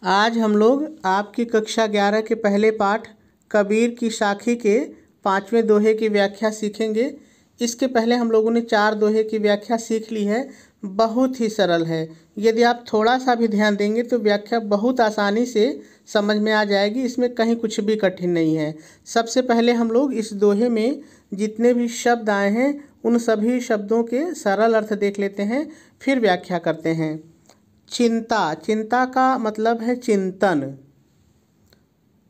आज हम लोग आपकी कक्षा 11 के पहले पाठ कबीर की साखी के 5वें दोहे की व्याख्या सीखेंगे। इसके पहले हम लोगों ने 4 दोहे की व्याख्या सीख ली है। बहुत ही सरल है। यदि आप थोड़ा सा भी ध्यान देंगे तो व्याख्या बहुत आसानी से समझ में आ जाएगी। इसमें कहीं कुछ भी कठिन नहीं है। सबसे पहले हम लोग इस दोहे में जितने भी शब्द आए हैं उन सभी शब्दों के सरल अर्थ देख लेते हैं, फिर व्याख्या करते हैं। चिंता, चिंता का मतलब है चिंतन।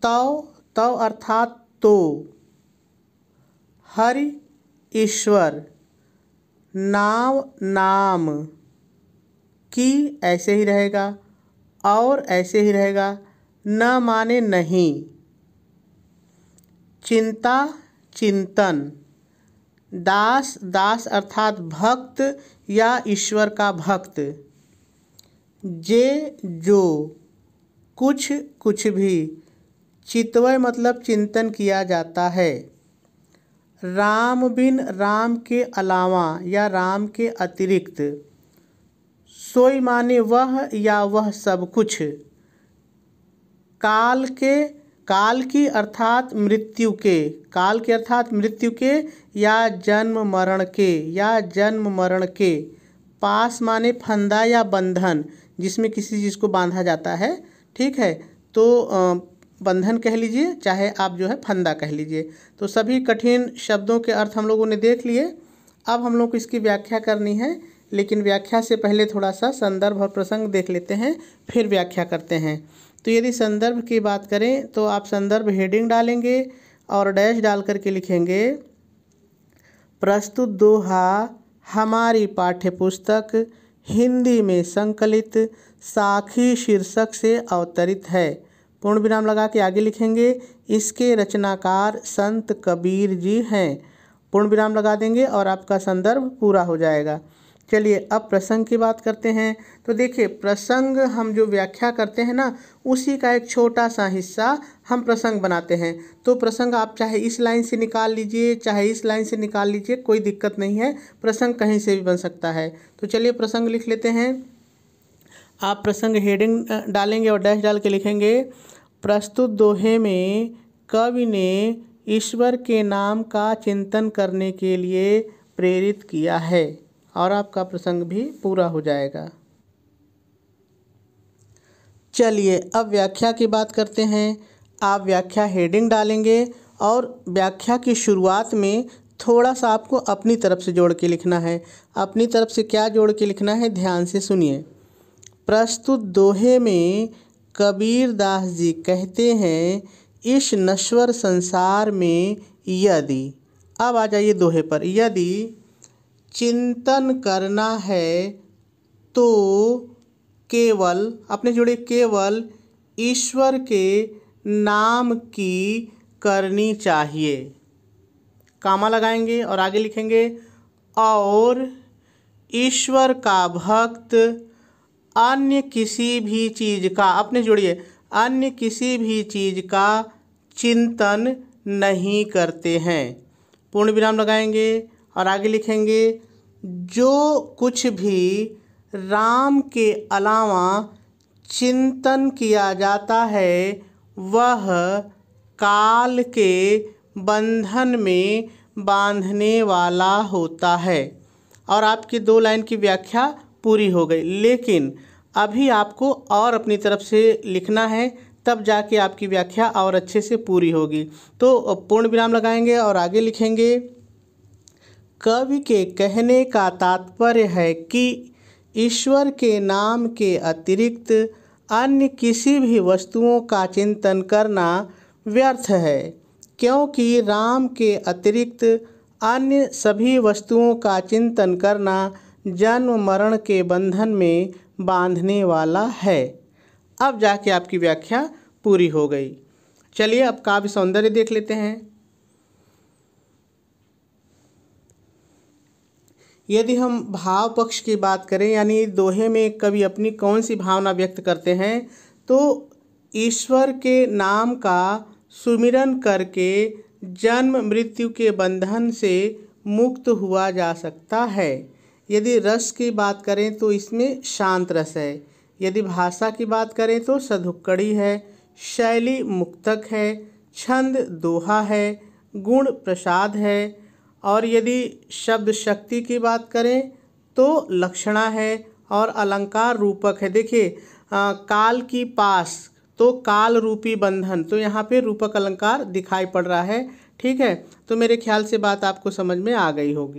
तव, तव अर्थात तो। हरि, ईश्वर। नाव, नाम। की ऐसे ही रहेगा और ऐसे ही रहेगा। न माने नहीं। चिंता, चिंतन। दास, दास अर्थात भक्त या ईश्वर का भक्त। जे, जो। कुछ, कुछ भी। चितवय मतलब चिंतन किया जाता है। राम बिन, राम के अलावा या राम के अतिरिक्त। सोई माने वह या वह सब कुछ। काल के, काल की अर्थात मृत्यु के, काल के अर्थात मृत्यु के या जन्म मरण के, या जन्म मरण के। पास माने फंदा या बंधन, जिसमें किसी चीज़ को बांधा जाता है। ठीक है, तो बंधन कह लीजिए, चाहे आप जो है फंदा कह लीजिए। तो सभी कठिन शब्दों के अर्थ हम लोगों ने देख लिए। अब हम लोग को इसकी व्याख्या करनी है, लेकिन व्याख्या से पहले थोड़ा सा संदर्भ और प्रसंग देख लेते हैं, फिर व्याख्या करते हैं। तो यदि संदर्भ की बात करें तो आप संदर्भ हेडिंग डालेंगे और डैश डाल करके लिखेंगे, प्रस्तुत दोहा हमारी पाठ्यपुस्तक हिंदी में संकलित साखी शीर्षक से अवतरित है। पूर्ण विराम लगा के आगे लिखेंगे, इसके रचनाकार संत कबीर जी हैं। पूर्ण विराम लगा देंगे और आपका संदर्भ पूरा हो जाएगा। चलिए अब प्रसंग की बात करते हैं। तो देखिए, प्रसंग हम जो व्याख्या करते हैं ना, उसी का एक छोटा सा हिस्सा हम प्रसंग बनाते हैं। तो प्रसंग आप चाहे इस लाइन से निकाल लीजिए, चाहे इस लाइन से निकाल लीजिए, कोई दिक्कत नहीं है। प्रसंग कहीं से भी बन सकता है। तो चलिए प्रसंग लिख लेते हैं। आप प्रसंग हेडिंग डालेंगे और डैश डाल के लिखेंगे, प्रस्तुत दोहे में कवि ने ईश्वर के नाम का चिंतन करने के लिए प्रेरित किया है। और आपका प्रसंग भी पूरा हो जाएगा। चलिए अब व्याख्या की बात करते हैं। आप व्याख्या हेडिंग डालेंगे और व्याख्या की शुरुआत में थोड़ा सा आपको अपनी तरफ से जोड़ के लिखना है। अपनी तरफ से क्या जोड़ के लिखना है, ध्यान से सुनिए। प्रस्तुत दोहे में कबीर दास जी कहते हैं, इस नश्वर संसार में यदि, अब आ जाइए दोहे पर, यदि चिंतन करना है तो केवल, अपने जोड़े, केवल ईश्वर के नाम की करनी चाहिए। कामा लगाएंगे और आगे लिखेंगे, और ईश्वर का भक्त अन्य किसी भी चीज़ का, अपने जोड़िए, अन्य किसी भी चीज़ का चिंतन नहीं करते हैं। पूर्ण विराम लगाएंगे और आगे लिखेंगे, जो कुछ भी राम के अलावा चिंतन किया जाता है वह काल के बंधन में बांधने वाला होता है। और आपकी 2 लाइन की व्याख्या पूरी हो गई, लेकिन अभी आपको और अपनी तरफ से लिखना है, तब जाके आपकी व्याख्या और अच्छे से पूरी होगी। तो पूर्ण विराम लगाएंगे और आगे लिखेंगे, कवि के कहने का तात्पर्य है कि ईश्वर के नाम के अतिरिक्त अन्य किसी भी वस्तुओं का चिंतन करना व्यर्थ है, क्योंकि राम के अतिरिक्त अन्य सभी वस्तुओं का चिंतन करना जन्म मरण के बंधन में बांधने वाला है। अब जाके आपकी व्याख्या पूरी हो गई। चलिए अब काव्य सौंदर्य देख लेते हैं। यदि हम भाव पक्ष की बात करें, यानी दोहे में कवि अपनी कौन सी भावना व्यक्त करते हैं, तो ईश्वर के नाम का सुमिरन करके जन्म मृत्यु के बंधन से मुक्त हुआ जा सकता है। यदि रस की बात करें तो इसमें शांत रस है। यदि भाषा की बात करें तो सधुक्कड़ी है, शैली मुक्तक है, छंद दोहा है, गुण प्रसाद है। और यदि शब्द शक्ति की बात करें तो लक्षणा है और अलंकार रूपक है। देखिए काल की पास तो काल रूपी बंधन, तो यहाँ पे रूपक अलंकार दिखाई पड़ रहा है। ठीक है, तो मेरे ख्याल से बात आपको समझ में आ गई होगी।